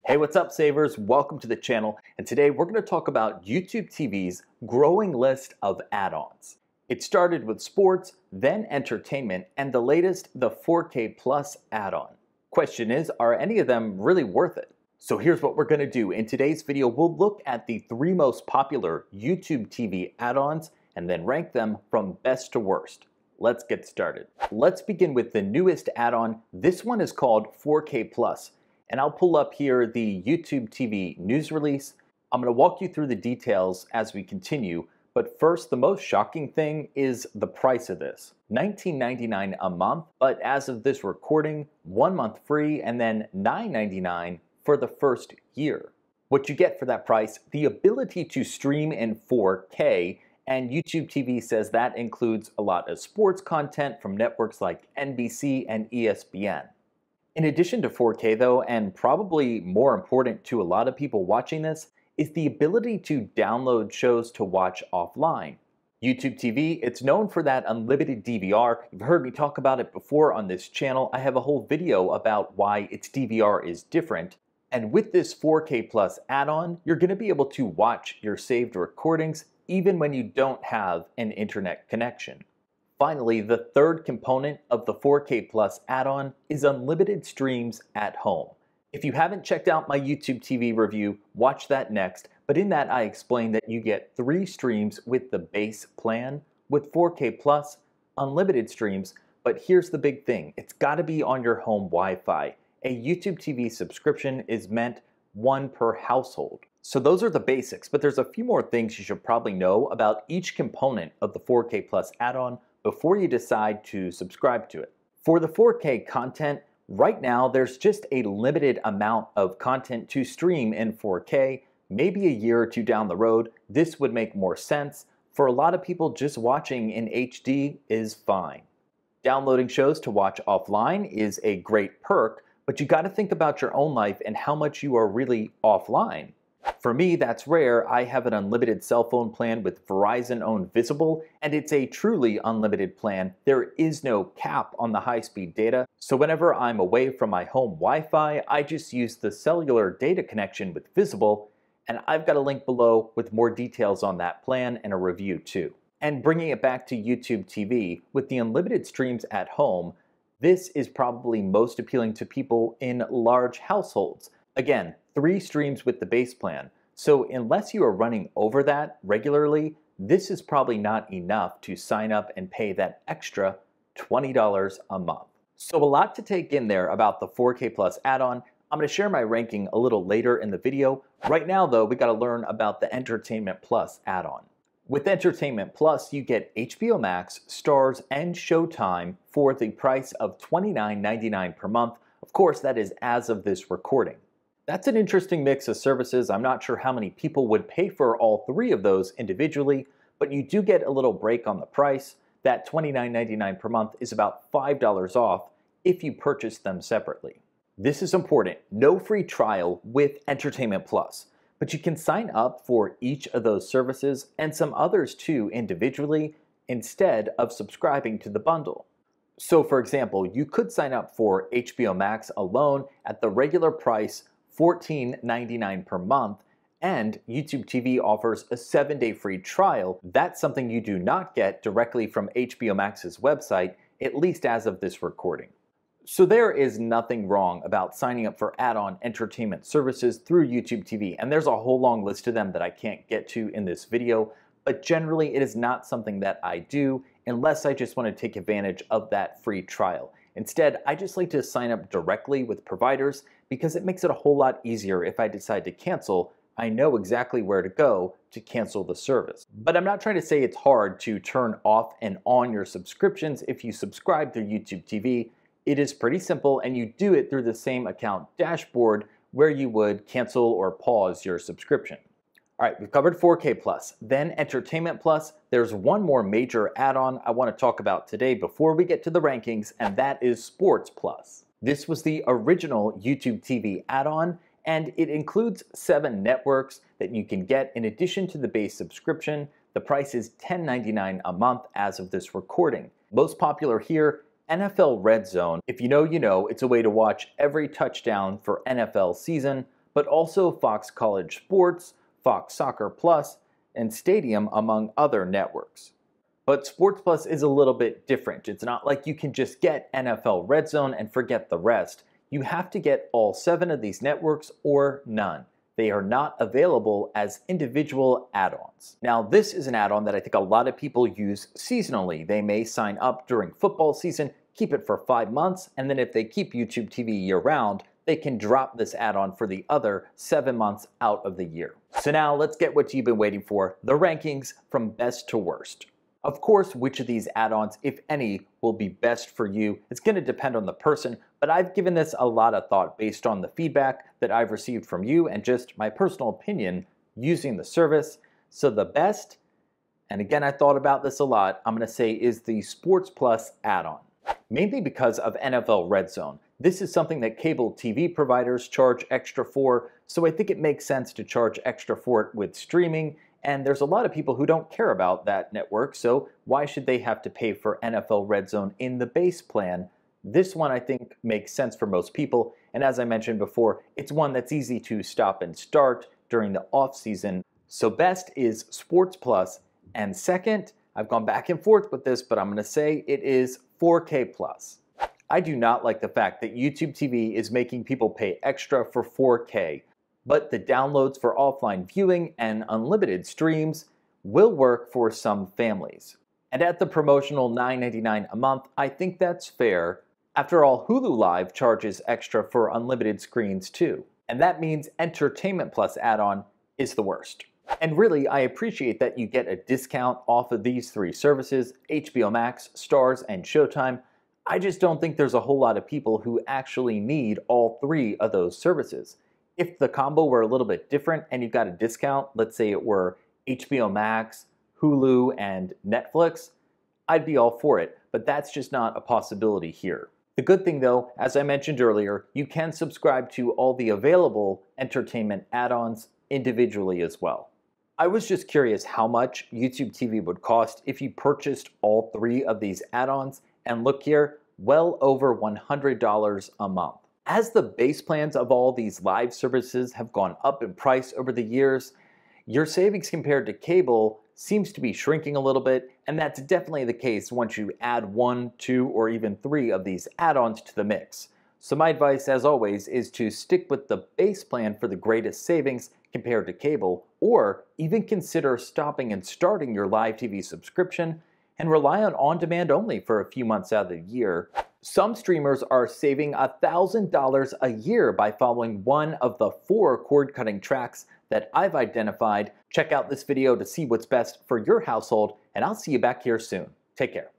Hey, what's up, savers? Welcome to the channel, and today we're going to talk about YouTube TV's growing list of add-ons. It started with sports, then entertainment, and the latest, the 4K Plus add-on. Question is, are any of them really worth it? So here's what we're going to do. In today's video, we'll look at the 3 most popular YouTube TV add-ons and then rank them from best to worst. Let's get started. Let's begin with the newest add-on. This one is called 4K Plus. And I'll pull up here the YouTube TV news release. I'm going to walk you through the details as we continue, but first, the most shocking thing is the price of this. $19.99 a month, but as of this recording, 1 month free and then $9.99 for the first year. What you get for that price, the ability to stream in 4K, and YouTube TV says that includes a lot of sports content from networks like NBC and ESPN. In addition to 4K though, and probably more important to a lot of people watching this, is the ability to download shows to watch offline. YouTube TV, it's known for that unlimited DVR. You've heard me talk about it before on this channel. I have a whole video about why its DVR is different. And with this 4K Plus add-on, you're going to be able to watch your saved recordings even when you don't have an internet connection. Finally, the third component of the 4K Plus add-on is unlimited streams at home. If you haven't checked out my YouTube TV review, watch that next, but in that I explain that you get 3 streams with the base plan, with 4K Plus, unlimited streams, but here's the big thing, it's gotta be on your home Wi-Fi. A YouTube TV subscription is meant 1 per household. So those are the basics, but there's a few more things you should probably know about each component of the 4K Plus add-on before you decide to subscribe to it. For the 4K content, right now there's just a limited amount of content to stream in 4K. Maybe a year or 2 down the road, this would make more sense. For a lot of people, just watching in HD is fine. Downloading shows to watch offline is a great perk, but you gotta think about your own life and how much you are really offline. For me, that's rare. I have an unlimited cell phone plan with Verizon-owned Visible, and it's a truly unlimited plan. There is no cap on the high-speed data, so whenever I'm away from my home Wi-Fi, I just use the cellular data connection with Visible, and I've got a link below with more details on that plan and a review too. And bringing it back to YouTube TV, with the unlimited streams at home, this is probably most appealing to people in large households. Again, 3 streams with the base plan, so unless you are running over that regularly, this is probably not enough to sign up and pay that extra $20 a month. So a lot to take in there about the 4K Plus add-on. I'm going to share my ranking a little later in the video. Right now though, we got to learn about the Entertainment Plus add-on. With Entertainment Plus, you get HBO Max, Starz, and Showtime for the price of $29.99 per month. Of course, that is as of this recording. That's an interesting mix of services. I'm not sure how many people would pay for all 3 of those individually, but you do get a little break on the price. That $29.99 per month is about $5 off if you purchase them separately. This is important. No free trial with Entertainment Plus, but you can sign up for each of those services and some others too individually instead of subscribing to the bundle. So for example, you could sign up for HBO Max alone at the regular price $14.99 per month, and YouTube TV offers a 7-day free trial. That's something you do not get directly from HBO Max's website, at least as of this recording. So there is nothing wrong about signing up for add-on entertainment services through YouTube TV, and there's a whole long list of them that I can't get to in this video, but generally it is not something that I do unless I just want to take advantage of that free trial. Instead, I just like to sign up directly with providers because it makes it a whole lot easier if I decide to cancel. I know exactly where to go to cancel the service. But I'm not trying to say it's hard to turn off and on your subscriptions if you subscribe through YouTube TV. It is pretty simple, and you do it through the same account dashboard where you would cancel or pause your subscription. All right, we've covered 4K Plus, then Entertainment Plus. There's one more major add-on I want to talk about today before we get to the rankings, and that is Sports Plus. This was the original YouTube TV add-on, and it includes 7 networks that you can get in addition to the base subscription. The price is $10.99 a month as of this recording. Most popular here, NFL Red Zone. If you know, you know. It's a way to watch every touchdown for NFL season, but also Fox College Sports, Fox Soccer Plus, and Stadium, among other networks. But Sports Plus is a little bit different. It's not like you can just get NFL Red Zone and forget the rest. You have to get all 7 of these networks or none. They are not available as individual add-ons. Now, this is an add-on that I think a lot of people use seasonally. They may sign up during football season, keep it for 5 months, and then if they keep YouTube TV year-round, they can drop this add-on for the other 7 months out of the year. So now let's get what you've been waiting for, the rankings from best to worst. Of course, which of these add-ons, if any, will be best for you, it's going to depend on the person, but I've given this a lot of thought based on the feedback that I've received from you and just my personal opinion using the service. So the best, and again I thought about this a lot, I'm going to say is the Sports Plus add-on. Mainly because of NFL Red Zone. This is something that cable TV providers charge extra for, so I think it makes sense to charge extra for it with streaming. And there's a lot of people who don't care about that network, so why should they have to pay for NFL Red Zone in the base plan? This one I think makes sense for most people, and as I mentioned before, it's one that's easy to stop and start during the off season. So best is Sports Plus, and second, I've gone back and forth with this, but I'm going to say it is 4K Plus. I do not like the fact that YouTube TV is making people pay extra for 4K. But the downloads for offline viewing and unlimited streams will work for some families. And at the promotional $9.99 a month, I think that's fair. After all, Hulu Live charges extra for unlimited screens too. And that means Entertainment Plus add-on is the worst. And really, I appreciate that you get a discount off of these 3 services, HBO Max, Starz, and Showtime. I just don't think there's a whole lot of people who actually need all 3 of those services. If the combo were a little bit different and you got a discount, let's say it were HBO Max, Hulu, and Netflix, I'd be all for it, but that's just not a possibility here. The good thing though, as I mentioned earlier, you can subscribe to all the available entertainment add-ons individually as well. I was just curious how much YouTube TV would cost if you purchased all 3 of these add-ons, and look here, well over $100 a month. As the base plans of all these live services have gone up in price over the years, your savings compared to cable seems to be shrinking a little bit, and that's definitely the case once you add 1, 2, or even 3 of these add-ons to the mix. So my advice, as always, is to stick with the base plan for the greatest savings compared to cable, or even consider stopping and starting your live TV subscription and rely on demand only for a few months out of the year. Some streamers are saving $1,000 a year by following one of the 4 cord-cutting tracks that I've identified. Check out this video to see what's best for your household, and I'll see you back here soon. Take care.